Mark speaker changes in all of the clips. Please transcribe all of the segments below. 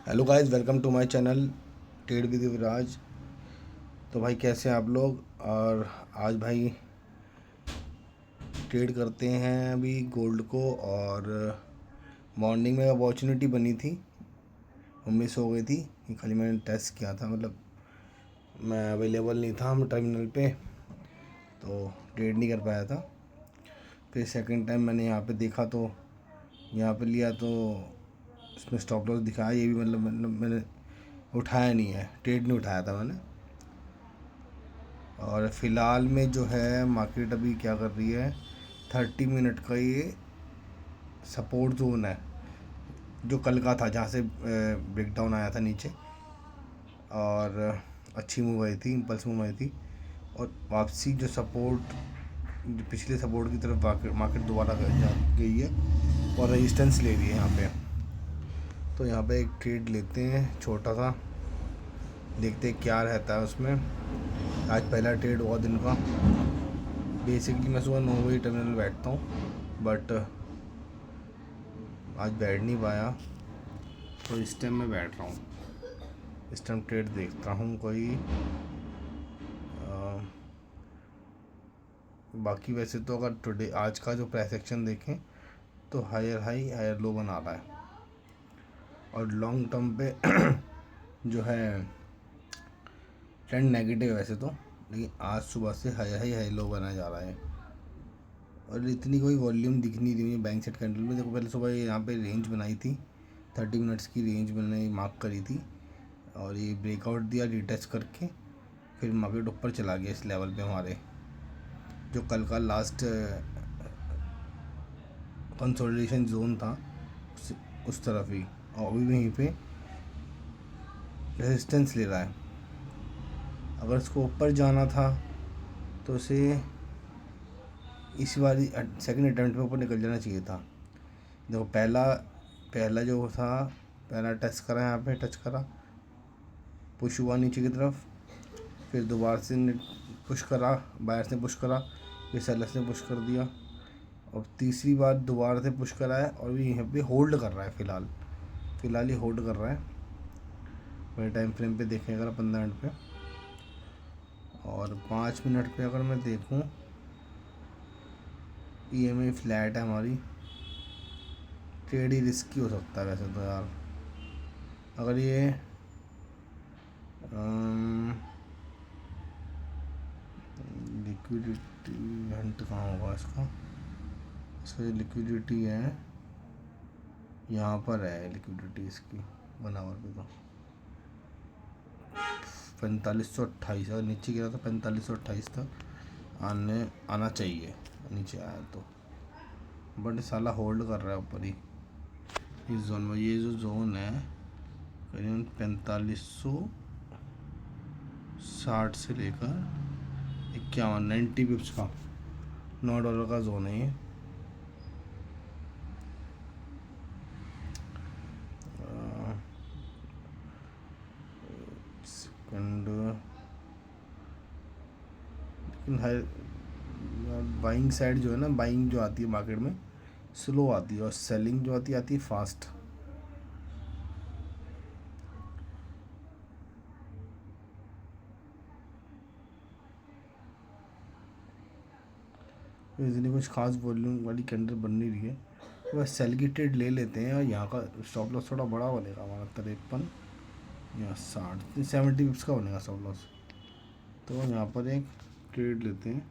Speaker 1: Hello guys, welcome to my channel trade with Yuvraj. तो भाई कैसे हैं आप लोग। और आज भाई ट्रेड करते हैं अभी गोल्ड को। और मॉर्निंग में अपॉर्चुनिटी बनी थी, वो मिस हो गई थी कि खाली मैंने टेस्ट किया था, मतलब मैं अवेलेबल नहीं था हम टर्मिनल पे, तो ट्रेड नहीं कर पाया था। फिर सेकंड टाइम मैंने यहाँ पे देखा तो यहाँ पे लिया, तो इसमें स्टॉप लॉस दिखाया। ये भी मतलब मैंने उठाया नहीं है, ट्रेड नहीं उठाया था मैंने। और फ़िलहाल में जो है मार्केट अभी क्या कर रही है, 30 मिनट का ये सपोर्ट जोन है जो कल का था, जहाँ से ब्रेकडाउन आया था नीचे और अच्छी मूव आई थी, इम्पल्स मूव आई थी। और वापसी जो सपोर्ट, जो पिछले सपोर्ट की तरफ मार्केट दोबारा गई है और रेजिस्टेंस ले रही है यहाँ पे। तो यहाँ पे एक ट्रेड लेते हैं छोटा सा, देखते हैं क्या रहता है उसमें। आज पहला ट्रेड हुआ दिन का। बेसिकली मैं सुबह 9 बजे टर्मिनल बैठता हूँ, बट आज बैठ नहीं पाया, तो इस टाइम मैं बैठ रहा हूँ। इस टाइम ट्रेड देखता हूँ कोई। बाकी वैसे तो अगर टुडे आज का जो प्राइस एक्शन देखें तो हायर हाई हायर लो बना रहा है। और लॉन्ग टर्म पे जो है ट्रेंड नेगेटिव है वैसे तो, लेकिन आज सुबह से हाई हाई हाई लो बना जा रहा है। और इतनी कोई वॉल्यूम दिख नहीं रही है बैंक सेट कैंडल में। देखो पहले सुबह यहाँ पे रेंज बनाई थी, 30 मिनट्स की रेंज मैंने मार्क करी थी, और ये ब्रेकआउट दिया रिटेस्ट करके, फिर मार्केट ऊपर चला गया इस लेवल पे हमारे, जो कल का लास्ट कंसोलिडेशन जोन था उस तरफ ही। और अभी भी यहीं पे रेजिस्टेंस ले रहा है। अगर इसको ऊपर जाना था तो इसे इस बारी सेकंड अटेम्प्ट में ऊपर निकल जाना चाहिए था। देखो पहला पहला जो था, पहला टच करा, यहाँ पे टच करा, पुश हुआ नीचे की तरफ, फिर दोबारा से पुश करा, बायर्स ने पुश करा, फिर सेलर्स ने पुश कर दिया, और तीसरी बार दोबारा से पुश करा है, और भी यहाँ पे होल्ड कर रहा है। फ़िलहाल ये होल्ड कर रहा है। मेरे टाइम फ्रेम पे देखें अगर 15 मिनट पे और 5 मिनट पे अगर मैं देखूँ, EMA फ्लैट है हमारी। ट्रेड ही रिस्की हो सकता है वैसे तो यार। अगर ये लिक्विडिटी हंट कहाँ होगा इसका, इसका जो लिक्विडिटी है यहाँ पर है, लिक्विडिटी इसकी 1 आवर पे तो 4528, अगर नीचे गिरा तो 4528 तक आना चाहिए, नीचे आया तो। बट साला होल्ड कर रहा है ऊपर ही इस जोन में। ये जो जोन है करीबन 4560 से लेकर 51 90 पिप्स का $9 का जोन है ये। सेकंड, लेकिन हाई बाइंग साइड जो है ना, बाइंग जो आती है मार्केट में स्लो आती है, और सेलिंग जो आती है फास्ट। इसलिए कुछ खास वॉल्यूम वाली कैंडल बन नहीं रही है, तो बस सेल की ट्रेड ले लेते हैं। और यहाँ का स्टॉप लॉस थोड़ा बड़ा बनेगा हमारा, 53 या 60 70 पिप्स का बनेगा स्टॉप लॉस। तो यहाँ पर एक ट्रेड लेते हैं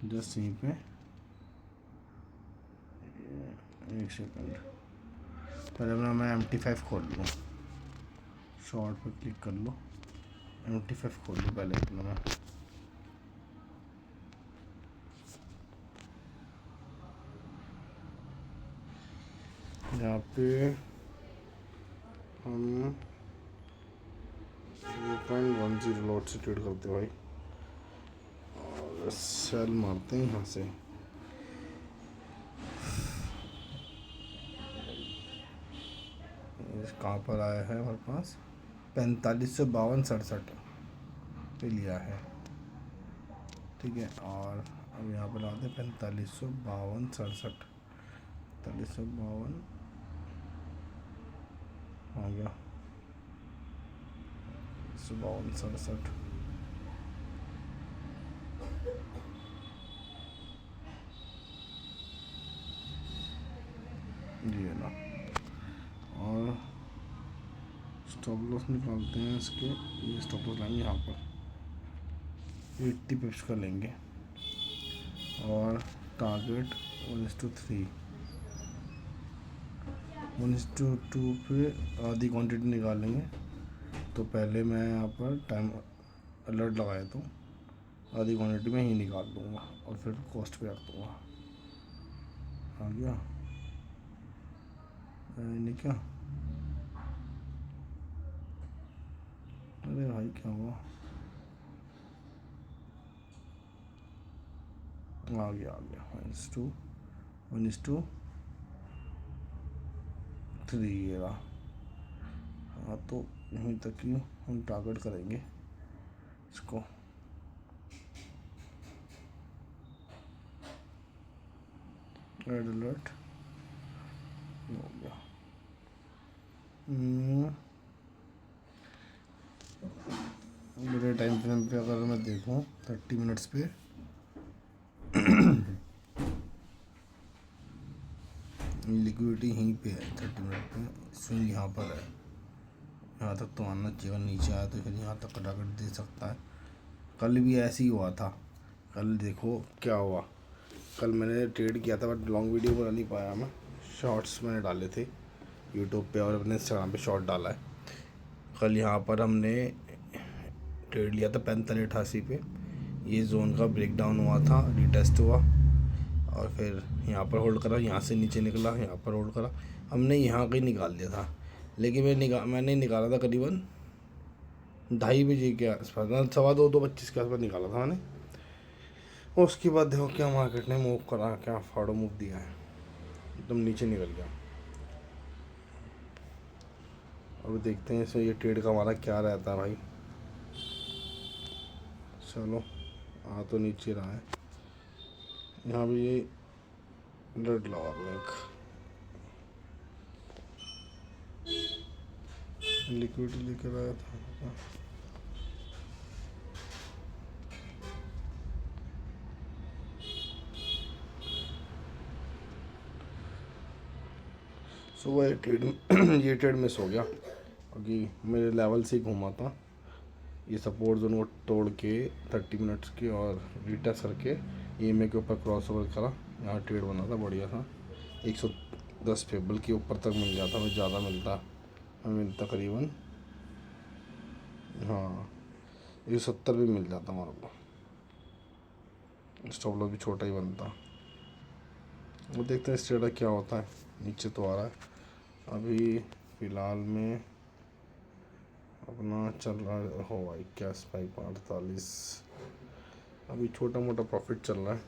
Speaker 1: जस्ट यहीं पे। एक सेकंड, पहले अपना मैं MT5 खोल लूँ, शॉर्ट पे क्लिक कर लो, MT5 खोल लूँ पहले अपना मैं। यहाँ पे हम 0.10 लॉट से ट्रेड करते हैं भाई, और सेल मारते हैं यहाँ से। कहाँ पर आया है हमारे पास, 4552.67 पे लिया है, ठीक है। और अब यहाँ पर आते हैं 4552.67, 4552, आ गया 5267 जी है ना। और स्टॉप लॉस निकालते हैं इसके। ये स्टॉप लॉस लाएंगे यहाँ पर 80 पिप्स का लेंगे और टारगेट 1:3 1:2 पे आधी क्वांटिटी निकालेंगे। तो पहले मैं यहाँ पर टाइम अलर्ट लगाया तो आधी क्वांटिटी में ही निकाल दूँगा और फिर कॉस्ट पे रख दूँगा। आ गया नहीं क्या? अरे भाई क्या हुआ? आ गया 1:3 ये रहा। हाँ तो यहीं तक ही हम टारगेट करेंगे इसको। रेड अलर्ट हो गया। मेरे टाइम फ्रेम पे अगर मैं देखूँ 30 मिनट्स पे लिक्विडिटी यहीं पे है। 30 मिनट पे स्विंग यहाँ पर है। यहाँ तक तो आना चाहिए, नीचे आया तो फिर यहाँ तक का टारगेट दे सकता है। कल भी ऐसे ही हुआ था। कल देखो क्या हुआ। कल मैंने ट्रेड किया था बट लॉन्ग वीडियो बना नहीं पाया मैं। शॉर्ट्स मैंने डाले थे यूट्यूब पे और अपने इंस्टाग्राम पे शॉर्ट डाला है। कल यहाँ पर हमने ट्रेड लिया था 4588 पे। ये जोन का ब्रेकडाउन हुआ था, रिटेस्ट हुआ और फिर यहाँ पर होल्ड करा, यहाँ से नीचे निकला, यहाँ पर होल्ड करा। हमने यहाँ कहीं निकाल दिया था, लेकिन मैंने निकाला था करीबन 2:30 बजे के आसपास, 2:15 के आसपास निकाला था मैंने। और उसके बाद देखो क्या मार्केट ने मूव करा, क्या फाड़ो मूव दिया है, एकदम नीचे निकल गया। अब देखते हैं इसमें ये ट्रेड का हमारा क्या रहता है भाई। चलो आ तो नीचे रहा है। यहाँ भी ये रेड लगा एक लिक्विडिटी लेकर आया था। सुबह ये ट्रेड मिस हो गया क्योंकि मेरे लेवल से ही घूमा था। ये सपोर्ट जोन को तोड़ के 30 मिनट्स की और रिटेस्ट करके EMA के ऊपर क्रॉस ओवर करा। यहाँ ट्रेड बना था, बढ़िया था। 110 फेबल के ऊपर तक मिल जाता, हमें ज़्यादा मिलता करीबन, हाँ 170 भी मिल जाता हमारे को। स्टॉप लॉस भी छोटा ही बनता। वो देखते हैं इस ट्रेड क्या होता है। नीचे तो आ रहा है अभी फ़िलहाल में अपना चल रहा है हो भाई क्या स्पाइक 48। अभी छोटा मोटा प्रॉफिट चल रहा है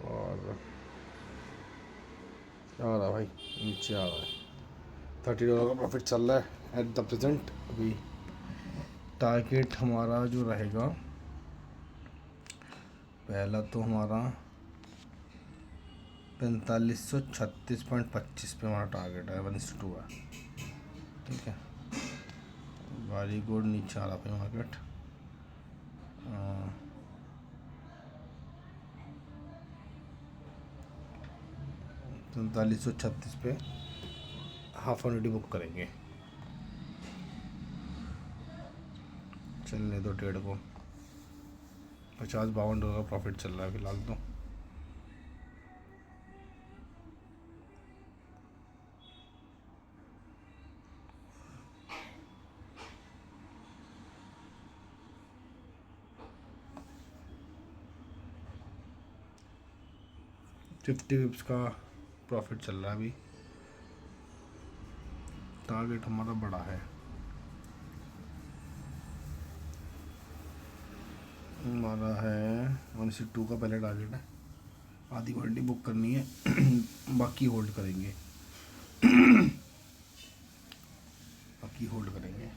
Speaker 1: और आ रहा भाई नीचे आ रहा है। $30 का प्रॉफिट चल रहा है एट द प्रेजेंट। अभी टारगेट हमारा जो रहेगा, पहला तो हमारा 4536.25 पे हमारा टारगेट है, 1:2 है, ठीक है। वेरी गुड, नीचे आ रहा है मार्केट। 4536 पे हाफ ऑलरेडी बुक करेंगे। चलने दो ट्रेड को। $50-52 का प्रॉफिट चल रहा है फिलहाल तो। $50 का प्रॉफिट चल रहा है अभी। टारगेट हमारा बड़ा है, हमारा है 1:2 का पहले टारगेट है। आधी क्वांटिटी बुक करनी है बाकी होल्ड करेंगे बाकी होल्ड करेंगे।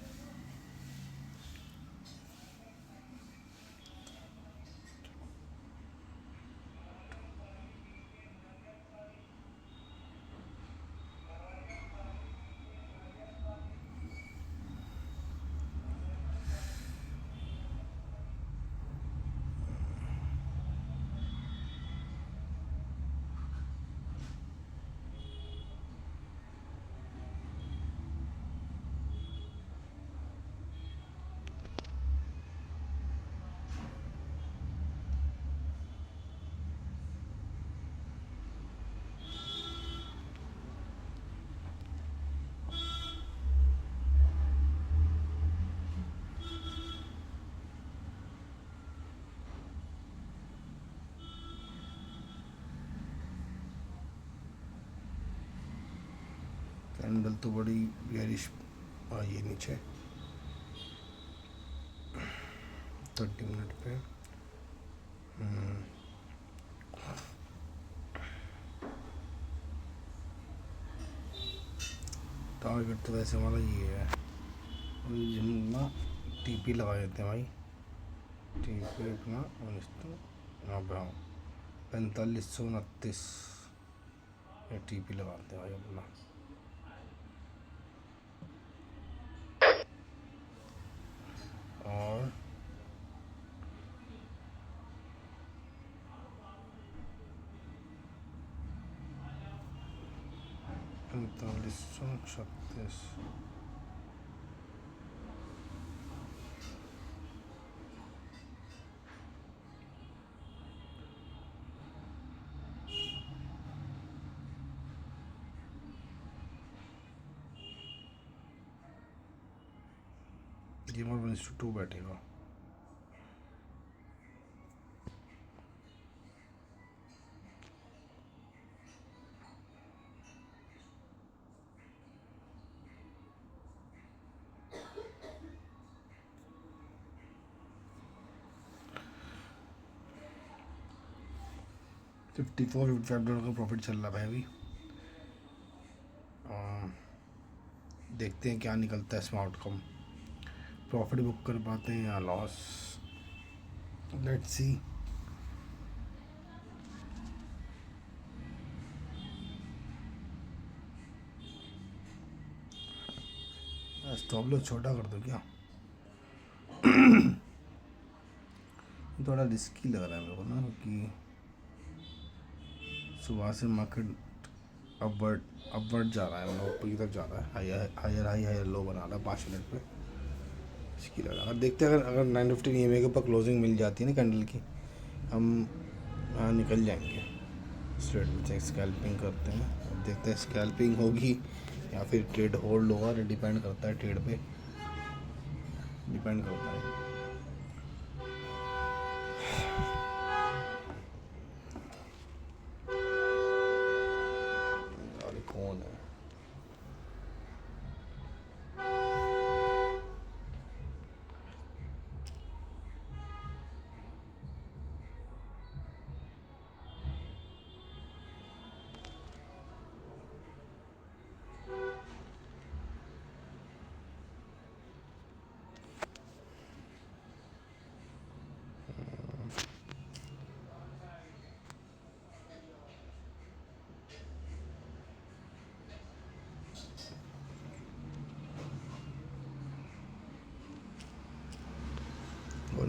Speaker 1: कैंडल तो बड़ी बेरिश आई है नीचे 30 मिनट पे। टारगेट तो वैसे हमारा ये है, और हम ना टीपी लगा देते हैं भाई, टीपी अपना 4529 ये टीपी लगाते हैं भाई अपना। और 4536 ये मोर 1:2 बैठेगा। $54-55 का प्रॉफिट चल रहा है अभी। देखते हैं क्या निकलता है इसमें आउटकम, प्रॉफिट बुक कर पाते हैं या loss, let's see. Stop loss छोटा कर दो क्या? थोड़ा रिस्की लग रहा है मेरे को ना, कि सुबह से मार्केट अपवर्ड जा रहा है, मतलब ऊपर की तरफ जा रहा है, हायर लो बना रहा है 5 मिनट पे, इसकी लग रहा है। देखते हैं अगर 950 EMA के ऊपर क्लोजिंग मिल जाती है ना कैंडल की, हम निकल जाएंगे स्ट्रेट में। स्कैल्पिंग करते हैं, देखते हैं स्कैल्पिंग होगी या फिर ट्रेड होल्ड होगा, डिपेंड करता है ट्रेड पे, डिपेंड करता है। अरे कौन है?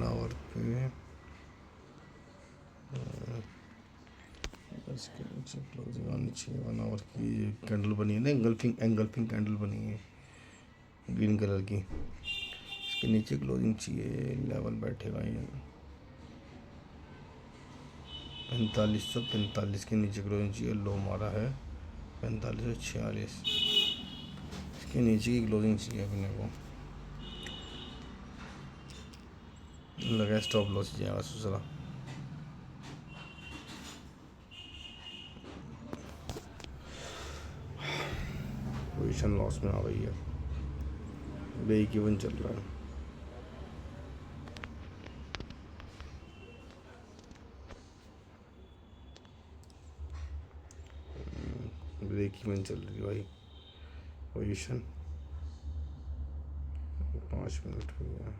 Speaker 1: आवर पे इसके नीचे क्लोजिंग आनी चाहिए। 1 आवर की कैंडल बनी है ना, एंगल्फिंग कैंडल बनी है ग्रीन कलर की, इसके नीचे क्लोजिंग चाहिए, लेवल बैठेगा ये 4545 के नीचे क्लोजिंग चाहिए। लो मारा है 4546, इसके नीचे की क्लोजिंग चाहिए अपने को। लगा स्टॉप लॉस जाएगा दूसरा, पोजीशन लॉस में आ गई है, ब्रेक इवन चल रहा है। ब्रेक इवन चल रही है भाई, पोजीशन 5 मिनट हो गया।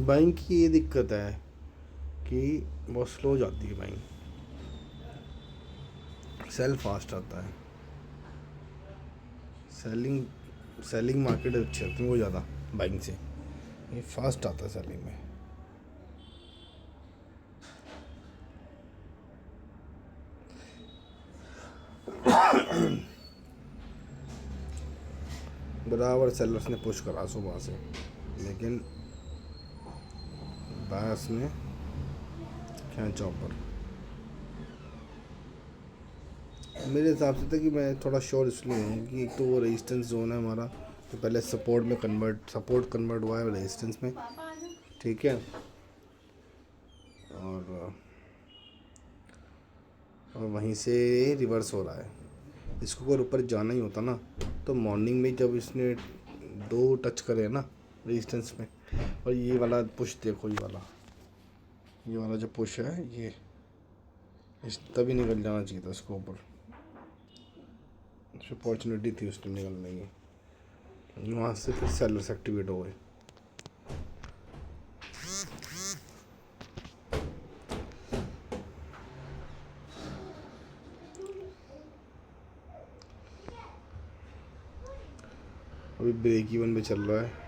Speaker 1: बाइंग की ये दिक्कत है कि बहुत स्लो जाती है बाइंग, सेल फास्ट आता है। सेलिंग मार्केट अच्छी होती है वो ज़्यादा बाइंग से, ये फास्ट आता है सेलिंग में। बराबर सेलर्स ने पुश करा सुबह से, लेकिन बायर्स ने खींचा ऊपर। मेरे हिसाब से था कि मैं थोड़ा श्योर इसलिए हूँ कि एक तो वो रेजिस्टेंस जोन है हमारा, तो पहले सपोर्ट कन्वर्ट हुआ है रेजिस्टेंस में, ठीक है। और वहीं से रिवर्स हो रहा है। इसको अगर ऊपर जाना ही होता ना तो मॉर्निंग में जब इसने दो टच करे ना रेजिस्टेंस में, और ये वाला पुश देखो, ये वाला जो पुश है ये, इस तभी निकल जाना चाहिए था इसको ऊपर, अपॉर्चुनिटी थी उसने निकलने की। वहाँ से फिर सेलर्स एक्टिवेट हो गए। अभी ब्रेक इवन पे चल रहा है।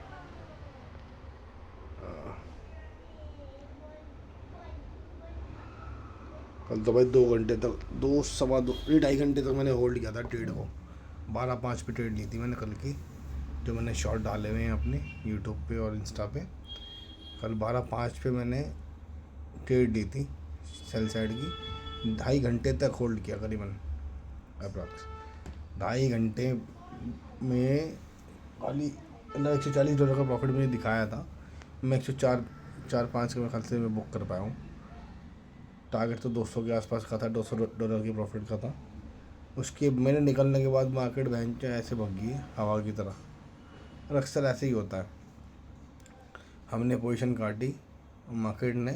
Speaker 1: कल तो भाई 2 घंटे तक, 2 2.5 घंटे तक मैंने होल्ड किया था ट्रेड को। 12:05 पे ट्रेड ली थी मैंने कल की, जो मैंने शॉर्ट डाले हुए हैं अपने यूट्यूब पे और इंस्टा पे। कल 12:05 पे मैंने ट्रेड ली थी सेल साइड की। 2.5 घंटे तक होल्ड किया करीबन, अप्रॉक्स 2.5 घंटे में खाली $140 का प्रॉफिट मुझे दिखाया था। मैं 104-4-5 के मैं ख्याल से मैं बुक कर पाया हूँ। टारगेट तो 200 के आसपास का था, $200 की प्रॉफिट का था। उसके मैंने निकलने के बाद मार्केट भैंस ऐसे भग गई हवा की तरह, और अक्सर ऐसे ही होता है। हमने पोजीशन काटी और मार्केट ने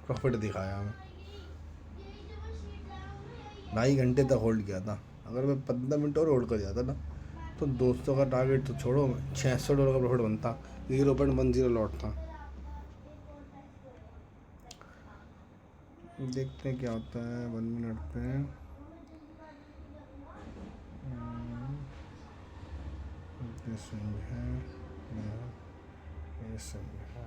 Speaker 1: प्रॉफिट दिखाया हमें। 2.5 घंटे तक होल्ड किया था। अगर मैं 15 मिनट और होल्ड कर जाता ना तो 200 का टारगेट तो छोड़ो, $600 का प्रॉफिट बनता। 0.10 लॉट था। देखते हैं क्या होता है 1 मिनट पे। ये सही है, ये सही है।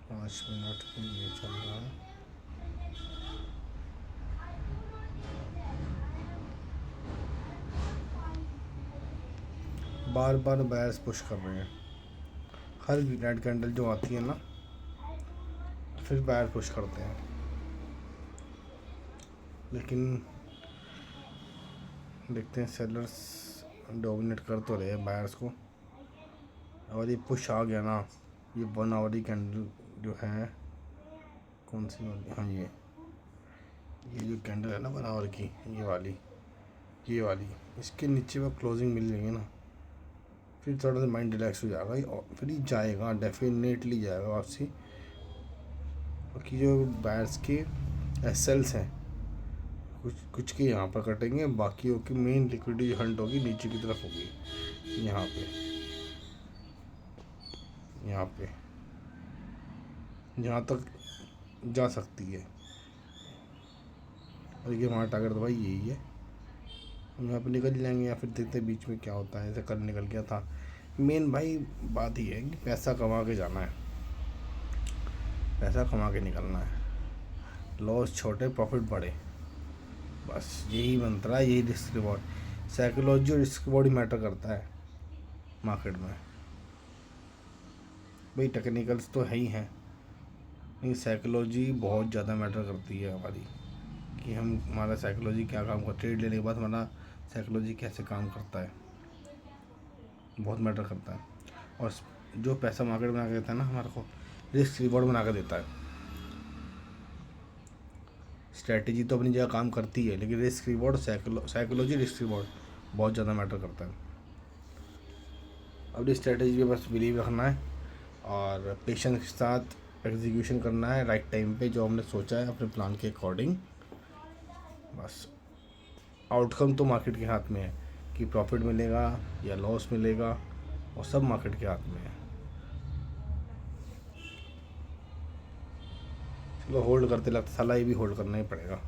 Speaker 1: 5 मिनट पे ये चल रहा है। बार बार बायर्स पुश कर रहे हैं। हर रेड कैंडल जो आती है ना फिर बायर पुश करते हैं, लेकिन देखते हैं सेलर्स डोमिनेट कर तो रहे हैं बायर्स को। और ये पुश आ गया ना, ये 1 आवर कैंडल जो है, कौन सी वाली, हाँ ये जो कैंडल है ना 1 आवर की, ये वाली इसके नीचे वो क्लोजिंग मिल जाएगी ना, फिर थोड़ा सा माइंड रिलैक्स हो जाएगा और फिर ये जाएगा, डेफिनेटली जाएगा वापसी। बाकी जो बायर्स के एसएल्स हैं कुछ के यहाँ पर कटेंगे, बाकियों की मेन लिक्विडिटी हंट होगी नीचे की तरफ होगी, यहाँ पे जहाँ तक जा सकती है। और ये हमारा टारगेट तो भाई यही है, हम यहाँ पे निकल जाएंगे या फिर देखते बीच में क्या होता है। ऐसे कल निकल गया था। मेन भाई बात ये है कि पैसा कमा के जाना है, पैसा कमा के निकलना है। लॉस छोटे प्रॉफिट बड़े, बस यही मंत्र है, यही रिस्क रिवॉर्ड। साइकोलॉजी और रिस्क रिवॉर्ड ही मैटर करता है मार्केट में भाई। टेक्निकल्स तो है ही हैं, लेकिन साइकोलॉजी बहुत ज़्यादा मैटर करती है हमारी, कि हमारा साइकोलॉजी क्या काम करता है। ट्रेड लेने के बाद हमारा साइकोलॉजी कैसे काम करता है, बहुत मैटर करता है। और जो पैसा मार्केट बना के देता है ना हमारे को, रिस्क रिवॉर्ड बना के देता है। स्ट्रैटेजी तो अपनी जगह काम करती है, लेकिन risk reward, psychology risk reward बहुत ज़्यादा मैटर करता है। अपनी स्ट्रैटेजी पे बस बिलीव रखना है और पेशेंस के साथ एग्जीक्यूशन करना है राइट टाइम पे, जो हमने सोचा है अपने प्लान के अकॉर्डिंग। बस आउटकम तो मार्केट के हाथ में है कि प्रॉफिट मिलेगा या लॉस मिलेगा, और सब मार्केट के हाथ में है। चलो होल्ड करते लगता साला, ये भी होल्ड करना ही पड़ेगा।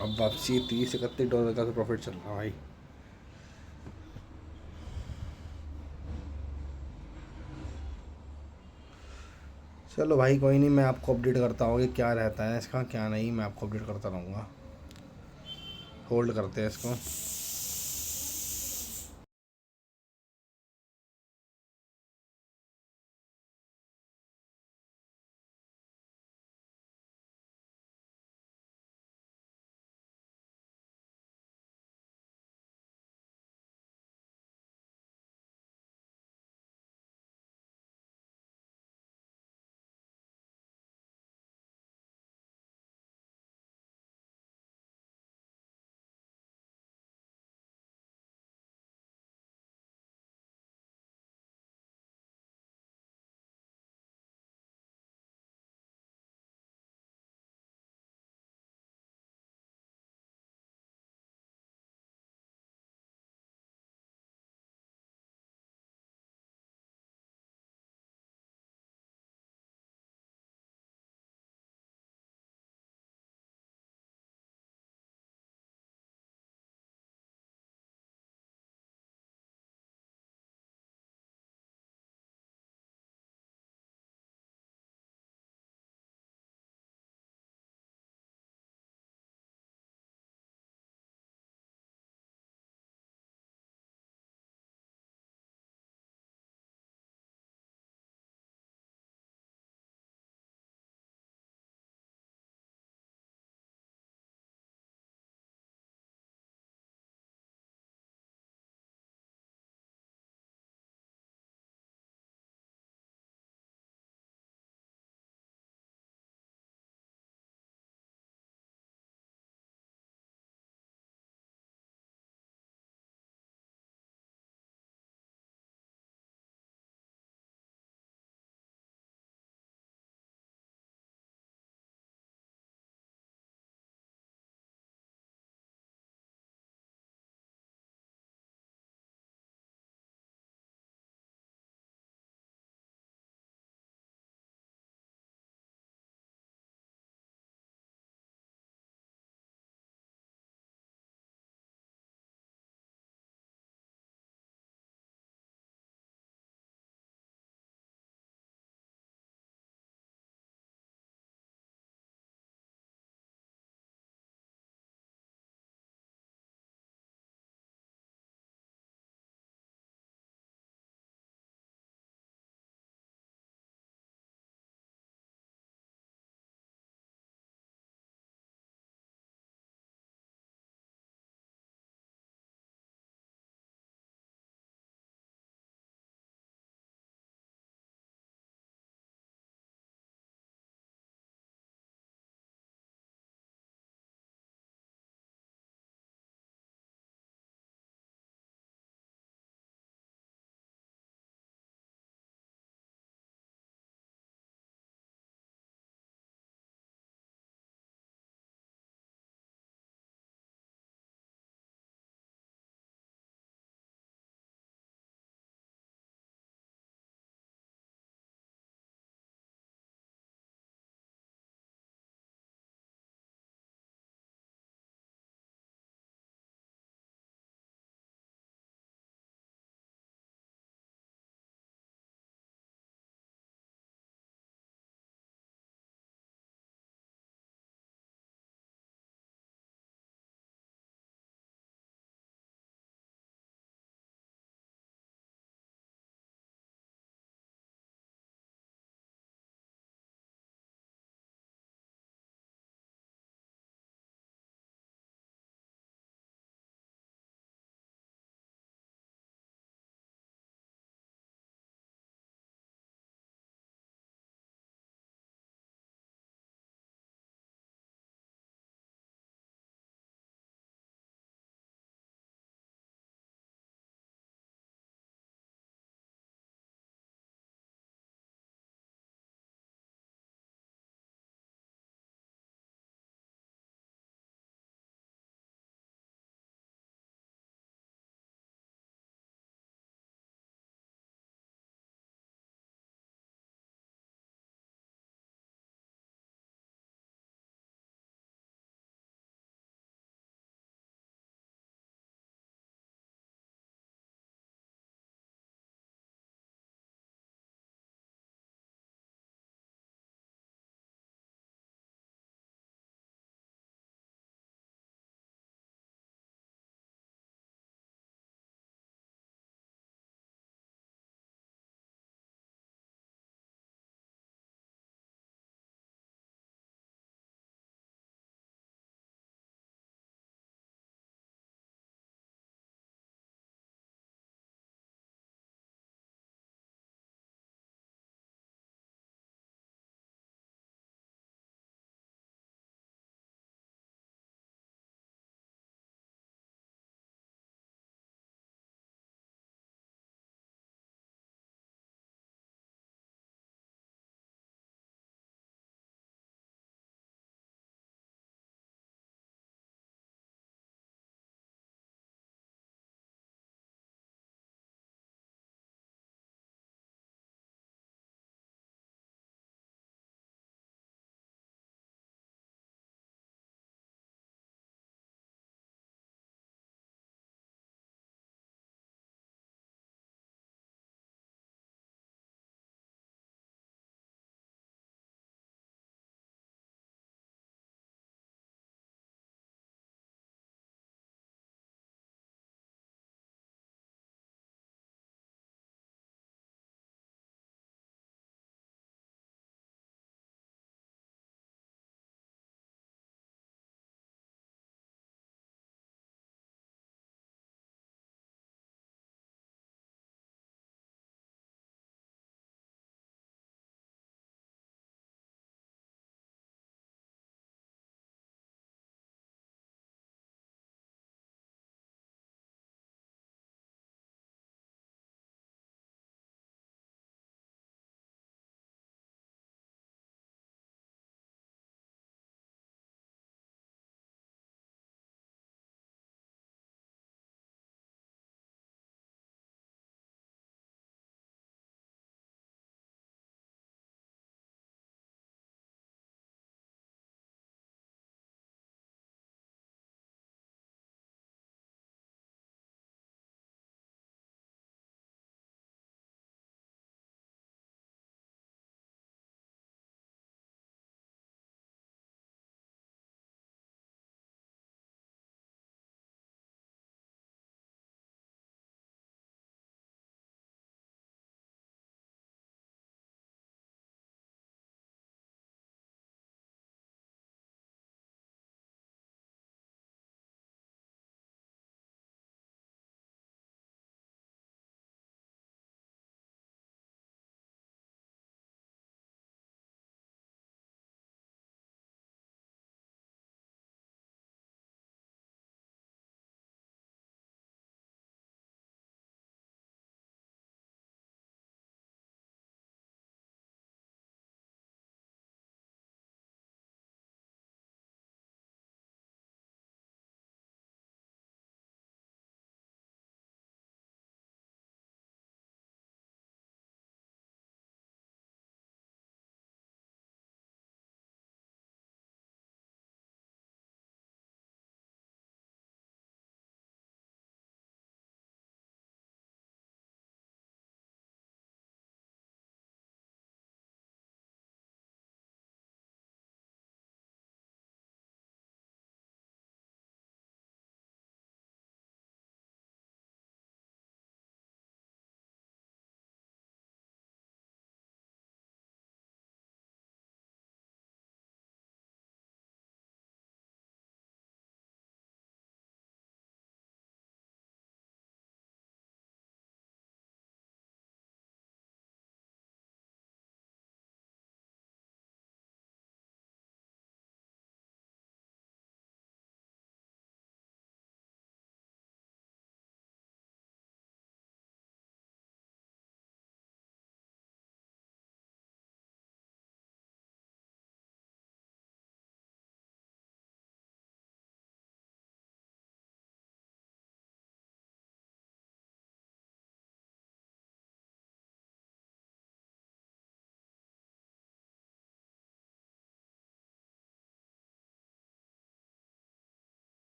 Speaker 1: अब वापसी $30-31 का तो प्रॉफिट चल रहा है भाई। चलो भाई कोई नहीं, मैं आपको अपडेट करता हूँ कि क्या रहता है इसका क्या नहीं, मैं आपको अपडेट करता रहूँगा। होल्ड करते हैं इसको।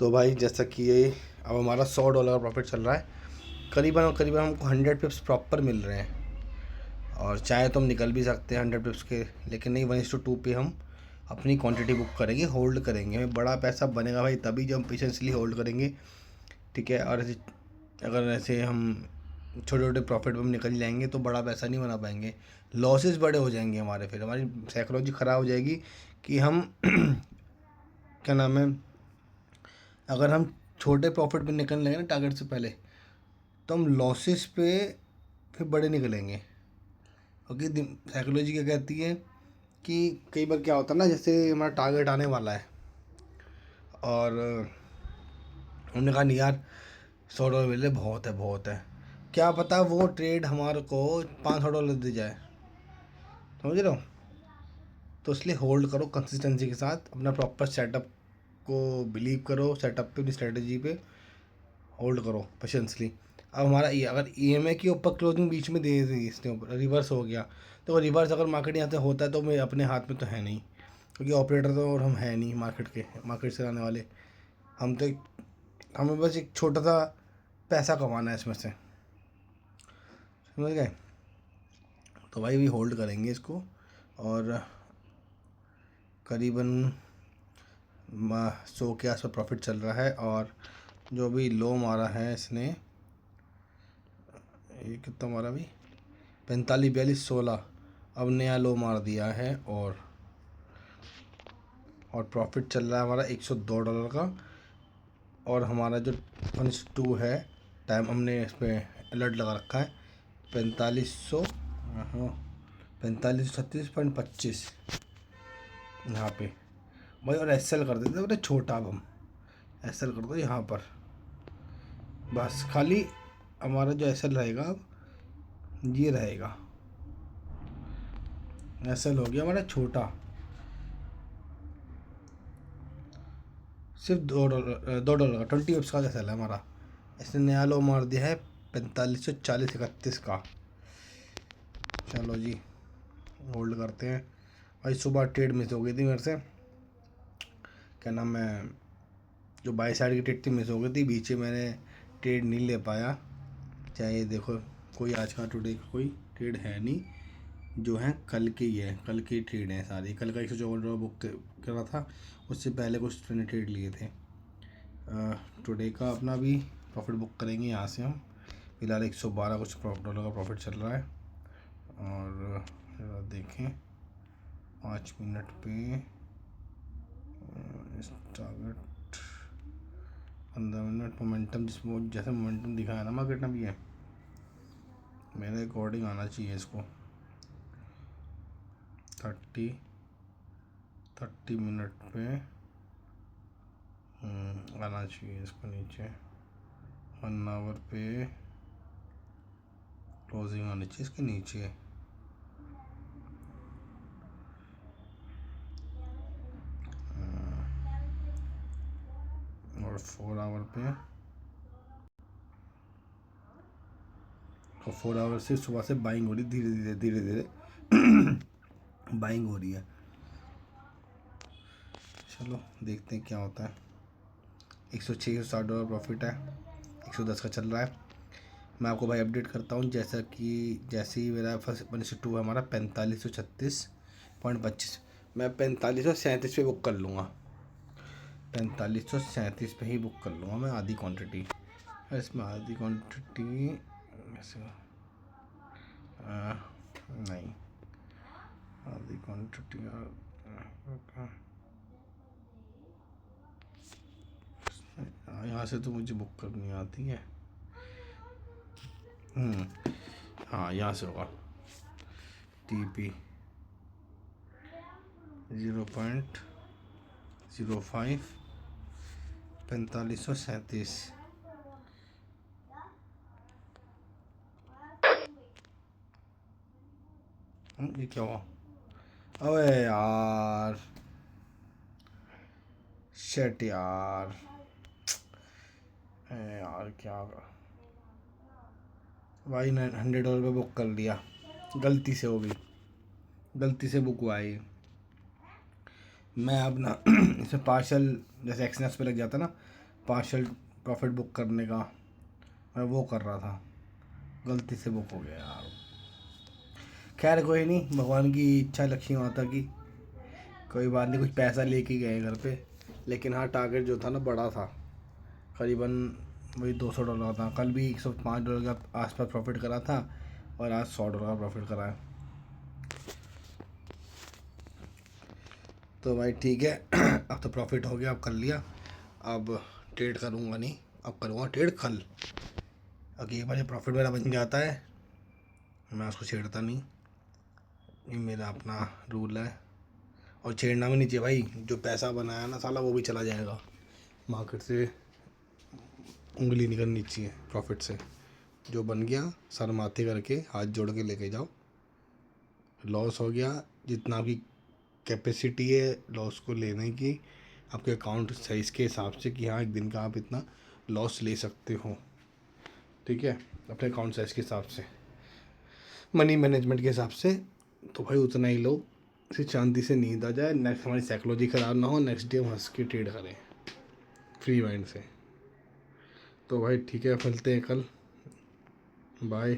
Speaker 1: तो भाई जैसा कि ये अब हमारा $100 का प्रॉफिट चल रहा है, करीबन और करीबन हमको 100 पिप्स प्रॉपर मिल रहे हैं। और चाहे तो हम निकल भी सकते हैं 100 पिप्स के, लेकिन नहीं, 1:2 पे हम अपनी क्वांटिटी बुक करेंगे, होल्ड करेंगे। हमें बड़ा पैसा बनेगा भाई तभी जब हम पेशेंसली होल्ड करेंगे, ठीक है। और अगर ऐसे हम छोटे छोटे प्रॉफिट में हम निकल जाएंगे तो बड़ा पैसा नहीं बना पाएंगे, लॉसेस बड़े हो जाएंगे हमारे, फिर हमारी साइकोलॉजी ख़राब हो जाएगी कि हम क्या नाम है, अगर हम छोटे प्रॉफिट में निकलने लगे ना टारगेट से पहले, तो हम लॉसेस पे फिर बड़े निकलेंगे। क्योंकि साइकोलॉजी क्या कहती है कि कई बार क्या होता है ना, जैसे हमारा टारगेट आने वाला है और हमने कहा नहीं यार $100 मिले, बहुत है बहुत है, क्या पता वो ट्रेड हमारे को $500 दे जाए, समझ रहे हो। तो इसलिए होल्ड करो कंसिस्टेंसी के साथ, अपना प्रॉपर सेटअप को बिलीव करो, सेटअप पे, अपनी स्ट्रेटजी पे होल्ड करो पेशेंसली। अब हमारा ये अगर EMA के ऊपर क्लोजिंग बीच में दे दी, इसने ऊपर रिवर्स हो गया, तो रिवर्स अगर मार्केट यहाँ से होता है तो मैं अपने हाथ में तो है नहीं, क्योंकि ऑपरेटर तो और हम है नहीं मार्केट से आने वाले। हम तो हमें बस एक छोटा सा पैसा कमाना है इसमें से, समझ गए। तो भाई भी होल्ड करेंगे इसको, और करीबन 100 के आसपास प्रॉफिट चल रहा है। और जो भी लो मारा है इसने, ये कितना मारा भाई, 45, 42, 16, अब नया लो मार दिया है। और प्रॉफिट चल रहा है हमारा $102 का। और हमारा जो 1:2 है टाइम, हमने इस पर अलर्ट लगा रखा है 4500, हाँ 4536.25 यहाँ पे भाई। और SL कर देते बड़े छोटा, अब हम SL कर दो यहाँ पर, बस खाली हमारा जो SL रहेगा अब ये रहेगा, SL हो गया हमारा छोटा, सिर्फ $2 का 20 पिप्स का SL है हमारा। इसने नया लो मार दिया है 4540-31 का। चलो जी होल्ड करते हैं भाई। सुबह ट्रेड मिस हो गई थी मेरे से, क्या नाम है, जो बाई साइड की ट्रेड थी मिस हो गई थी, बीच में मैंने ट्रेड नहीं ले पाया। चाहे देखो कोई आज का टुडे का कोई ट्रेड है नहीं, जो है कल की ही है, कल की ट्रेड है सारी। कल का $154 बुक करा था, उससे पहले कुछ मैंने ट्रेड लिए थे। टुडे का अपना भी प्रॉफिट बुक करेंगे यहाँ से हम। फिलहाल $112 कुछ $1 का प्रॉफिट चल रहा है। और ज़रा देखें 5 मिनट पे टारगेट 15 मिनट मोमेंटम, जिसमें जैसे मोमेंटम दिखाया ना मार्केट में भी है, मेरे अकॉर्डिंग आना चाहिए इसको 30 मिनट पे आना चाहिए इसको नीचे। 1 आवर पे क्लोजिंग आनी चाहिए इसके नीचे। और 4 आवर पे, और 4 आवर से सुबह से बाइंग हो रही, धीरे धीरे बाइंग हो रही है। चलो देखते हैं क्या होता है। $106-160 प्रॉफिट है, 110 का चल रहा है। मैं आपको भाई अपडेट करता हूँ, जैसे ही मेरा फर्स्ट 1:2 है हमारा 4536.25, मैं 4537 पे बुक कर लूँगा, 4537 पे ही बुक कर लूँगा मैं आधी क्वांटिटी। इसमें आधी क्वांटिटी ऐसे नहीं, आधी क्वांटिटी यहाँ से तो मुझे बुक करनी आती है। हाँ यहाँ से होगा TP 0.05 4537। ये क्या हुआ, अबे यार शेट यार, यार क्या भाई, $100 पे बुक कर लिया, गलती से हो गई, गलती से बुक हुआ है। मैं अब ना इसे पार्शल, जैसे एक्सनेस पे लग जाता ना, पार्शल प्रॉफिट बुक करने का, मैं वो कर रहा था, गलती से बुक हो गया यार। खैर कोई नहीं, भगवान की इच्छा, लक्ष्मी माता की, कोई बात नहीं। कुछ पैसा लेके गए घर पे, लेकिन हाँ टारगेट जो था ना बड़ा था, करीबन वही $200 था। कल भी $105 के आसपास प्रॉफिट करा था और आज $100 प्रॉफिट करा है। तो भाई ठीक है अब तो प्रॉफिट हो गया, अब कर लिया। अब ट्रेड करूँगा नहीं, अब करूँगा ट्रेड कल। अगर एक बार प्रॉफिट मेरा बन जाता है मैं उसको छेड़ता नहीं, ये मेरा अपना रूल है। और छेड़ना भी नहीं चाहिए भाई, जो पैसा बनाया ना साला वो भी चला जाएगा। मार्केट से उंगली नहीं करनी चाहिए प्रॉफिट से। जो बन गया सर माथे करके हाथ जोड़ के लेके जाओ। लॉस हो गया, जितना आपकी कैपेसिटी है लॉस को लेने की, आपके अकाउंट साइज के हिसाब से कि हाँ एक दिन का आप इतना लॉस ले सकते हो, ठीक है, अपने अकाउंट साइज के हिसाब से, मनी मैनेजमेंट के हिसाब से, तो भाई उतना ही लो, इसे शांति से नींद आ जाए, नेक्स्ट हमारी साइकोलॉजी ख़राब ना हो, नेक्स्ट डे हम हंस के ट्रेड करें फ्री माइंड से। तो भाई ठीक है, मिलते हैं कल, बाय।